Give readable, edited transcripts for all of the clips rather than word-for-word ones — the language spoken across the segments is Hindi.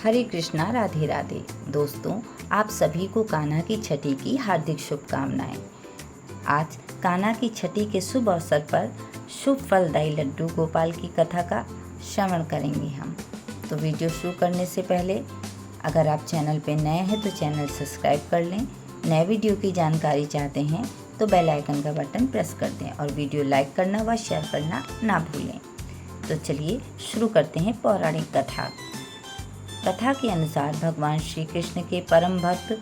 हरे कृष्णा, राधे राधे। दोस्तों, आप सभी को कान्हा की छठी की हार्दिक शुभकामनाएं। आज कान्हा की छठी के शुभ अवसर पर शुभ फलदायी लड्डू गोपाल की कथा का श्रवण करेंगे हम। तो वीडियो शुरू करने से पहले अगर आप चैनल पर नए हैं तो चैनल सब्सक्राइब कर लें। नए वीडियो की जानकारी चाहते हैं तो बेल आइकन का बटन प्रेस कर दें और वीडियो लाइक करना व शेयर करना ना भूलें। तो चलिए शुरू करते हैं पौराणिक कथा। कथा के अनुसार भगवान श्री कृष्ण के परम भक्त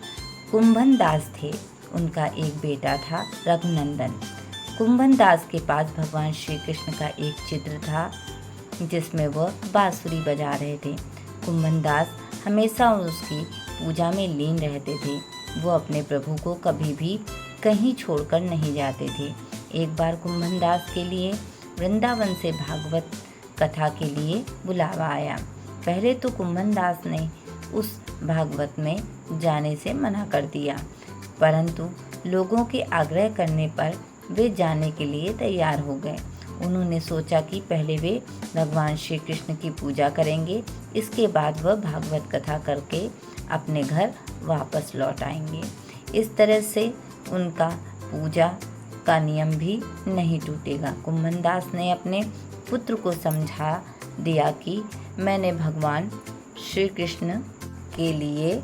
कुंभन दास थे। उनका एक बेटा था रघुनंदन। कुंभन दास के पास भगवान श्री कृष्ण का एक चित्र था जिसमें वह बांसुरी बजा रहे थे। कुंभन दास हमेशा उसकी पूजा में लीन रहते थे। वो अपने प्रभु को कभी भी कहीं छोड़कर नहीं जाते थे। एक बार कुंभन दास के लिए वृंदावन से भागवत कथा के लिए बुलावा आया। पहले तो कुंभन दास ने उस भागवत में जाने से मना कर दिया, परंतु लोगों के आग्रह करने पर वे जाने के लिए तैयार हो गए। उन्होंने सोचा कि पहले वे भगवान श्री कृष्ण की पूजा करेंगे, इसके बाद वह भागवत कथा करके अपने घर वापस लौट आएंगे। इस तरह से उनका पूजा का नियम भी नहीं टूटेगा। कुंभन दास ने अपने पुत्र को समझा दिया कि मैंने भगवान श्री कृष्ण के लिए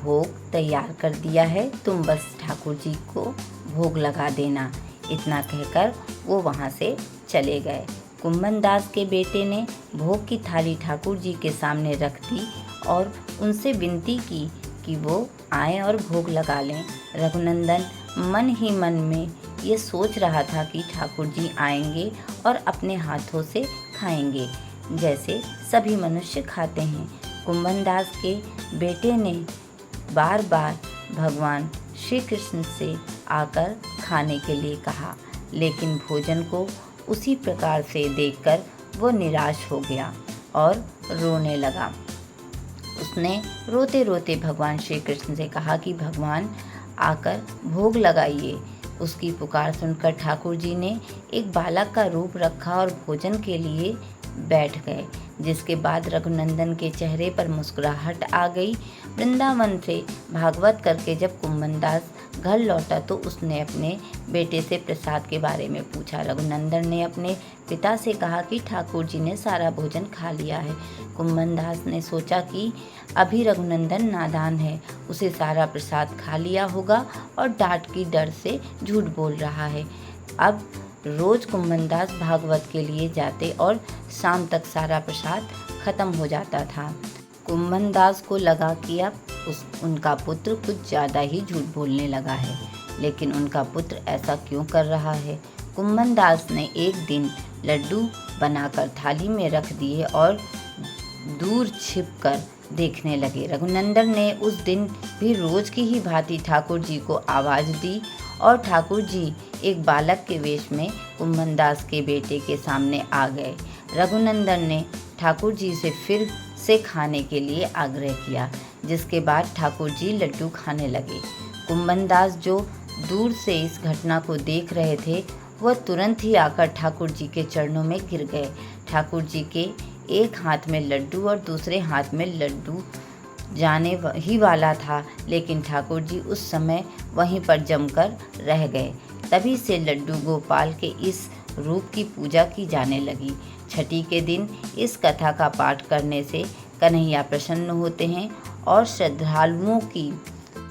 भोग तैयार कर दिया है, तुम बस ठाकुर जी को भोग लगा देना। इतना कहकर वो वहाँ से चले गए। कुंभन दास के बेटे ने भोग की थाली ठाकुर जी के सामने रख दी और उनसे विनती की कि वो आए और भोग लगा लें। रघुनंदन मन ही मन में ये सोच रहा था कि ठाकुर जी आएंगे और अपने हाथों से खाएंगे जैसे सभी मनुष्य खाते हैं। कुंभन दास के बेटे ने बार बार भगवान श्री कृष्ण से आकर खाने के लिए कहा, लेकिन भोजन को उसी प्रकार से देखकर वो निराश हो गया और रोने लगा। उसने रोते रोते भगवान श्री कृष्ण से कहा कि भगवान आकर भोग लगाइए। उसकी पुकार सुनकर ठाकुर जी ने एक बालक का रूप रखा और भोजन के लिए बैठ गए, जिसके बाद रघुनंदन के चेहरे पर मुस्कुराहट आ गई। वृंदावन से भागवत करके जब कुंभन दास घर लौटा तो उसने अपने बेटे से प्रसाद के बारे में पूछा। रघुनंदन ने अपने पिता से कहा कि ठाकुर जी ने सारा भोजन खा लिया है। कुंभन दास ने सोचा कि अभी रघुनंदन नादान है, उसे सारा प्रसाद खा लिया होगा और डांट की डर से झूठ बोल रहा है। अब रोज कुंभन दास भागवत के लिए जाते और शाम तक सारा प्रसाद खत्म हो जाता था। कुंभन दास को लगा कि अब उनका पुत्र कुछ ज़्यादा ही झूठ बोलने लगा है, लेकिन उनका पुत्र ऐसा क्यों कर रहा है। कुंभन दास ने एक दिन लड्डू बनाकर थाली में रख दिए और दूर छिपकर देखने लगे। रघुनंदन ने उस दिन भी रोज की ही भांति ठाकुर जी को आवाज़ दी और ठाकुर जी एक बालक के वेश में कुंभन दास के बेटे के सामने आ गए। रघुनंदन ने ठाकुर जी से फिर से खाने के लिए आग्रह किया, जिसके बाद ठाकुर जी लड्डू खाने लगे। कुंभन दास जो दूर से इस घटना को देख रहे थे, वह तुरंत ही आकर ठाकुर जी के चरणों में गिर गए। ठाकुर जी के एक हाथ में लड्डू और दूसरे हाथ में लड्डू जाने ही वाला था, लेकिन ठाकुर जी उस समय वहीं पर जमकर रह गए। तभी से लड्डू गोपाल के इस रूप की पूजा की जाने लगी। छठी के दिन इस कथा का पाठ करने से कन्हैया प्रसन्न होते हैं और श्रद्धालुओं की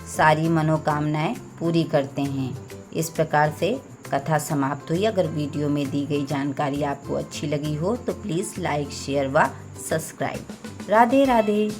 सारी मनोकामनाएं पूरी करते हैं। इस प्रकार से कथा समाप्त हुई। अगर वीडियो में दी गई जानकारी आपको अच्छी लगी हो तो प्लीज़ लाइक, शेयर व सब्सक्राइब। राधे राधे।